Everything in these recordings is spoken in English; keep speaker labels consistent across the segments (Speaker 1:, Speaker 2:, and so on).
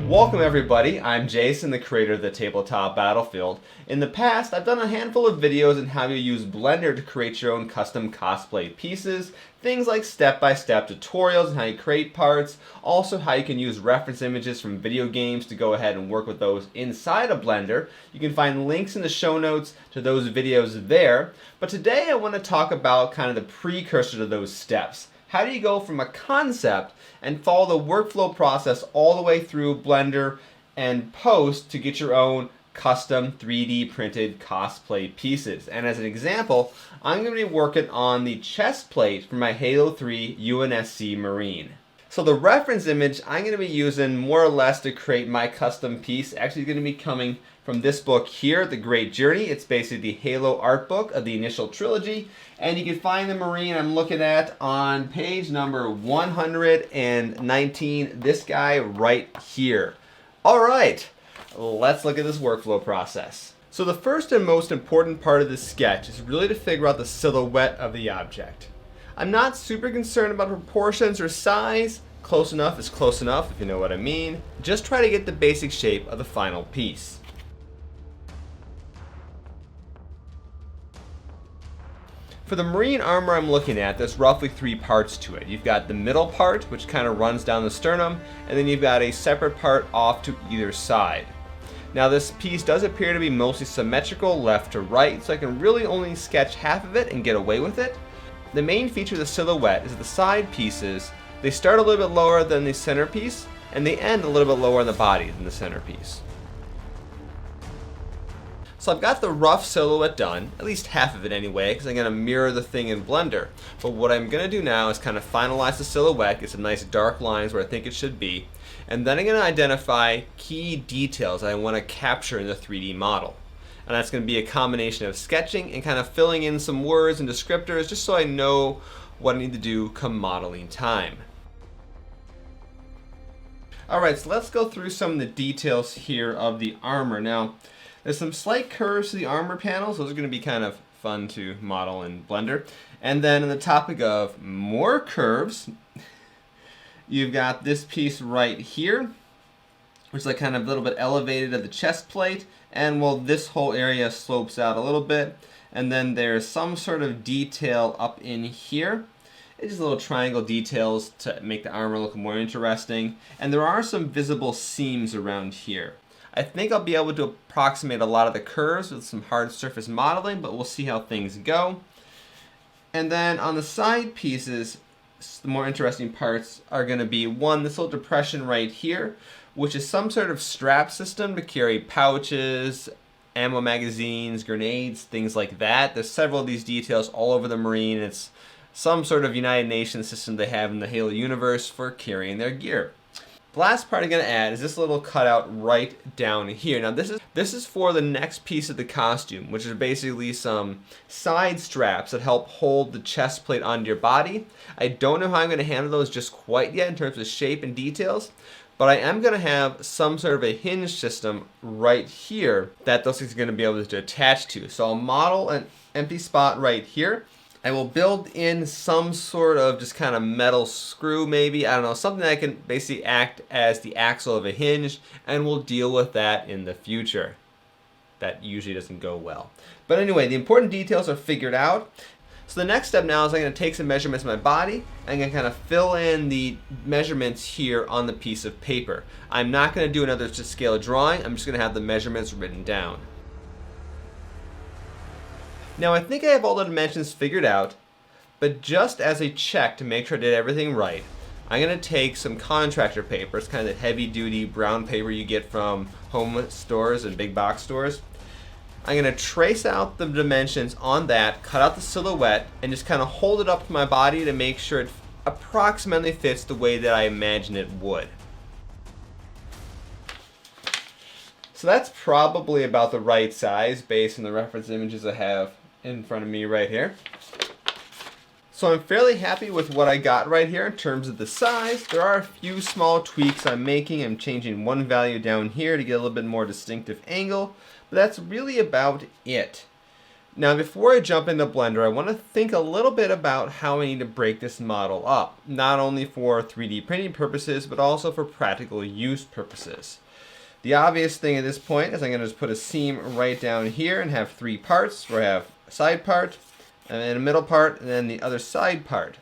Speaker 1: Welcome everybody, I'm Jason, the creator of the Tabletop Battlefield. In the past, I've done a handful of videos on how you use Blender to create your own custom cosplay pieces, things like step-by-step tutorials on how you create parts, also how you can use reference images from video games to go ahead and work with those inside of Blender. You can find links in the show notes to those videos there, but today I want to talk about kind of the precursor to those steps. How do you go from a concept and follow the workflow process all the way through Blender and post to get your own custom 3D printed cosplay pieces? And as an example, I'm going to be working on the chest plate for my Halo 3 UNSC Marine. So the reference image I'm going to be using more or less to create my custom piece actually is going to be coming from this book here, The Great Journey. It's basically the Halo art book of the initial trilogy. And you can find the Marine I'm looking at on page number 119, this guy right here. All right, let's look at this workflow process. So the first and most important part of this sketch is really to figure out the silhouette of the object. I'm not super concerned about proportions or size. Close enough is close enough, if you know what I mean. Just try to get the basic shape of the final piece. For the marine armor I'm looking at, there's roughly 3 parts to it. You've got the middle part, which kind of runs down the sternum, and then you've got a separate part off to either side. Now this piece does appear to be mostly symmetrical left to right, so I can really only sketch half of it and get away with it. The main feature of the silhouette is the side pieces. They start a little bit lower than the centerpiece, and they end a little bit lower in the body than the centerpiece. So I've got the rough silhouette done, at least half of it anyway, because I'm going to mirror the thing in Blender. But what I'm going to do now is kind of finalize the silhouette, get some nice dark lines where I think it should be, and then I'm going to identify key details that I want to capture in the 3D model. And that's going to be a combination of sketching and kind of filling in some words and descriptors just so I know what I need to do come modeling time. Alright, so let's go through some of the details here of the armor. Now, there's some slight curves to the armor panels. Those are going to be kind of fun to model in Blender. And then on the topic of more curves, you've got this piece right here, which is like kind of a little bit elevated at the chest plate. And well, this whole area slopes out a little bit. And then there's some sort of detail up in here. It's just little triangle details to make the armor look more interesting. And there are some visible seams around here. I think I'll be able to approximate a lot of the curves with some hard surface modeling, but we'll see how things go. And then on the side pieces, the more interesting parts are going to be one, this little depression right here, which is some sort of strap system to carry pouches, ammo magazines, grenades, things like that. There's several of these details all over the Marine. It's some sort of United Nations system they have in the Halo universe for carrying their gear. The last part I'm going to add is this little cutout right down here. Now this is for the next piece of the costume, which is basically some side straps that help hold the chest plate onto your body. I don't know how I'm going to handle those just quite yet in terms of shape and details, but I am going to have some sort of a hinge system right here that those things are going to be able to attach to. So I'll model an empty spot right here. I will build in some sort of just kind of metal screw maybe, I don't know, something that can basically act as the axle of a hinge, and we'll deal with that in the future. That usually doesn't go well. But anyway, the important details are figured out. So the next step now is I'm going to take some measurements of my body, and I'm going to kind of fill in the measurements here on the piece of paper. I'm not going to do another to scale drawing, I'm just going to have the measurements written down. Now I think I have all the dimensions figured out, but just as a check to make sure I did everything right, I'm going to take some contractor paper. It's kind of the heavy duty brown paper you get from home stores and big box stores. I'm going to trace out the dimensions on that, cut out the silhouette, and just kind of hold it up to my body to make sure it approximately fits the way that I imagine it would. So that's probably about the right size based on the reference images I have in front of me right here. So I'm fairly happy with what I got right here in terms of the size. There are a few small tweaks I'm making. I'm changing one value down here to get a little bit more distinctive angle, but that's really about it. Now before I jump into Blender, I want to think a little bit about how I need to break this model up, not only for 3D printing purposes, but also for practical use purposes. The obvious thing at this point is I'm going to just put a seam right down here and have 3 parts, where I have a side part, and then a middle part, and then the other side part.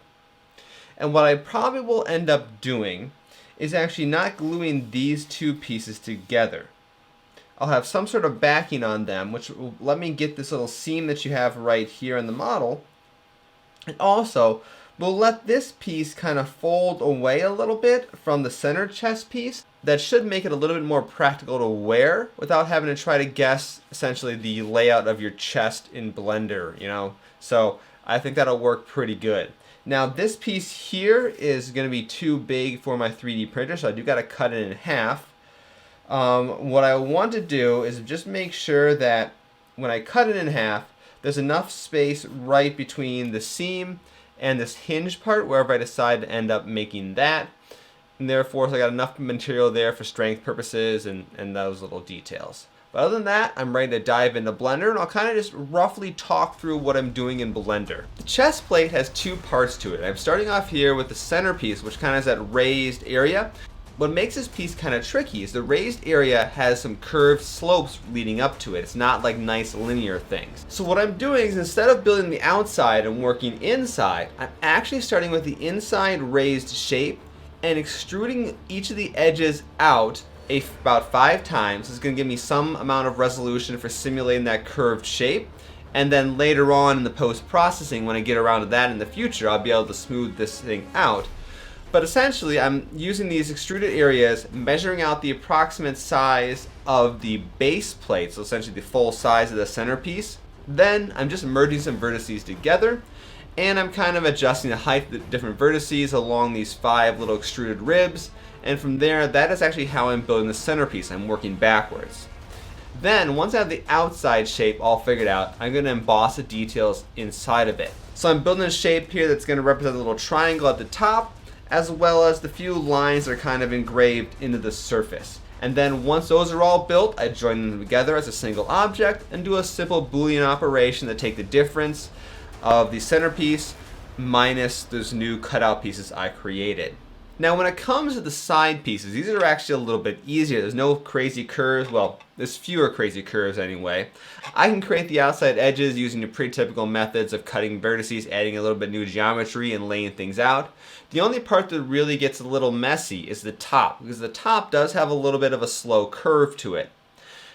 Speaker 1: And what I probably will end up doing is actually not gluing these 2 pieces together. I'll have some sort of backing on them, which will let me get this little seam that you have right here in the model. And also, we'll let this piece kind of fold away a little bit from the center chest piece. That should make it a little bit more practical to wear without having to try to guess essentially the layout of your chest in Blender, you know. So I think that'll work pretty good. Now this piece here is going to be too big for my 3D printer, so I do got to cut it in half. What I want to do is just make sure that when I cut it in half, there's enough space right between the seam and this hinge part, wherever I decide to end up making that. And therefore, so I got enough material there for strength purposes and those little details. But other than that, I'm ready to dive into Blender, and I'll kind of just roughly talk through what I'm doing in Blender. The chest plate has 2 parts to it. I'm starting off here with the centerpiece, which kind of has that raised area. What makes this piece kind of tricky is the raised area has some curved slopes leading up to it. It's not like nice linear things. So what I'm doing is, instead of building the outside and working inside, I'm actually starting with the inside raised shape and extruding each of the edges out about 5 times. This is going to give me some amount of resolution for simulating that curved shape. And then later on in the post-processing, when I get around to that in the future, I'll be able to smooth this thing out. But essentially, I'm using these extruded areas, measuring out the approximate size of the base plate, so essentially the full size of the centerpiece. Then I'm just merging some vertices together, and I'm kind of adjusting the height of the different vertices along these 5 little extruded ribs. And from there, that is actually how I'm building the centerpiece. I'm working backwards. Then, once I have the outside shape all figured out, I'm going to emboss the details inside of it. So I'm building a shape here that's going to represent a little triangle at the top, as well as the few lines that are kind of engraved into the surface. And then once those are all built, I join them together as a single object and do a simple Boolean operation to take the difference of the centerpiece minus those new cutout pieces I created. Now when it comes to the side pieces, these are actually a little bit easier. There's no crazy curves. Well, there's fewer crazy curves anyway. I can create the outside edges using the pretty typical methods of cutting vertices, adding a little bit new geometry, and laying things out. The only part that really gets a little messy is the top, because the top does have a little bit of a slow curve to it.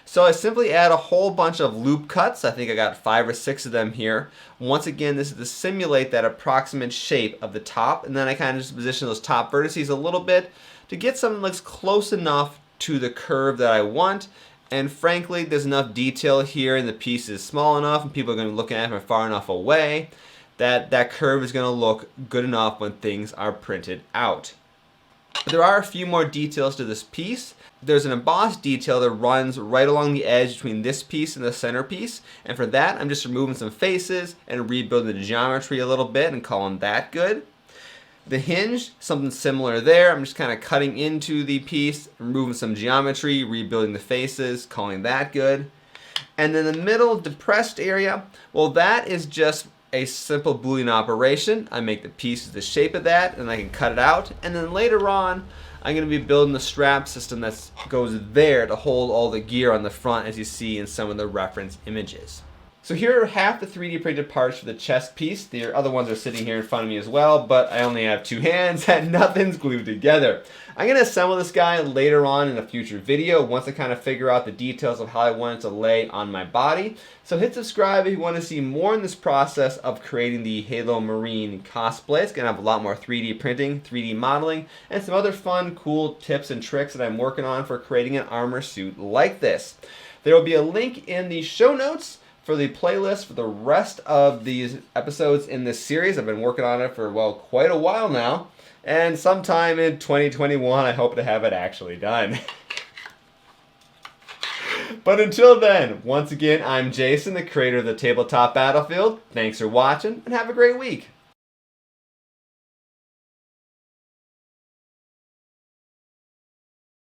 Speaker 1: So I simply add a whole bunch of loop cuts. I think I got 5 or 6 of them here. Once again, this is to simulate that approximate shape of the top, and then I kind of just position those top vertices a little bit to get something that's close enough to the curve that I want. And frankly, there's enough detail here, and the piece is small enough, and people are going to be looking at it from far enough away that that curve is going to look good enough when things are printed out. But there are a few more details to this piece. There's an embossed detail that runs right along the edge between this piece and the center piece, and for that I'm just removing some faces and rebuilding the geometry a little bit and calling that good. The hinge, something similar there. I'm just kind of cutting into the piece, removing some geometry, rebuilding the faces, calling that good. And then the middle depressed area, well, that is just a simple Boolean operation. I make the piece the shape of that, and I can cut it out. And then later on, I'm going to be building the strap system that goes there to hold all the gear on the front, as you see in some of the reference images. So here are half the 3D printed parts for the chest piece. The other ones are sitting here in front of me as well, but I only have 2 hands and nothing's glued together. I'm going to assemble this guy later on in a future video once I kind of figure out the details of how I want it to lay on my body. So hit subscribe if you want to see more in this process of creating the Halo Marine cosplay. It's going to have a lot more 3D printing, 3D modeling, and some other fun, cool tips and tricks that I'm working on for creating an armor suit like this. There will be a link in the show notes for the playlist for the rest of these episodes in this series. I've been working on it for, well, quite a while now. And sometime in 2021, I hope to have it actually done. But until then, once again, I'm Jason, the creator of the Tabletop Battlefield. Thanks for watching, and have a great week.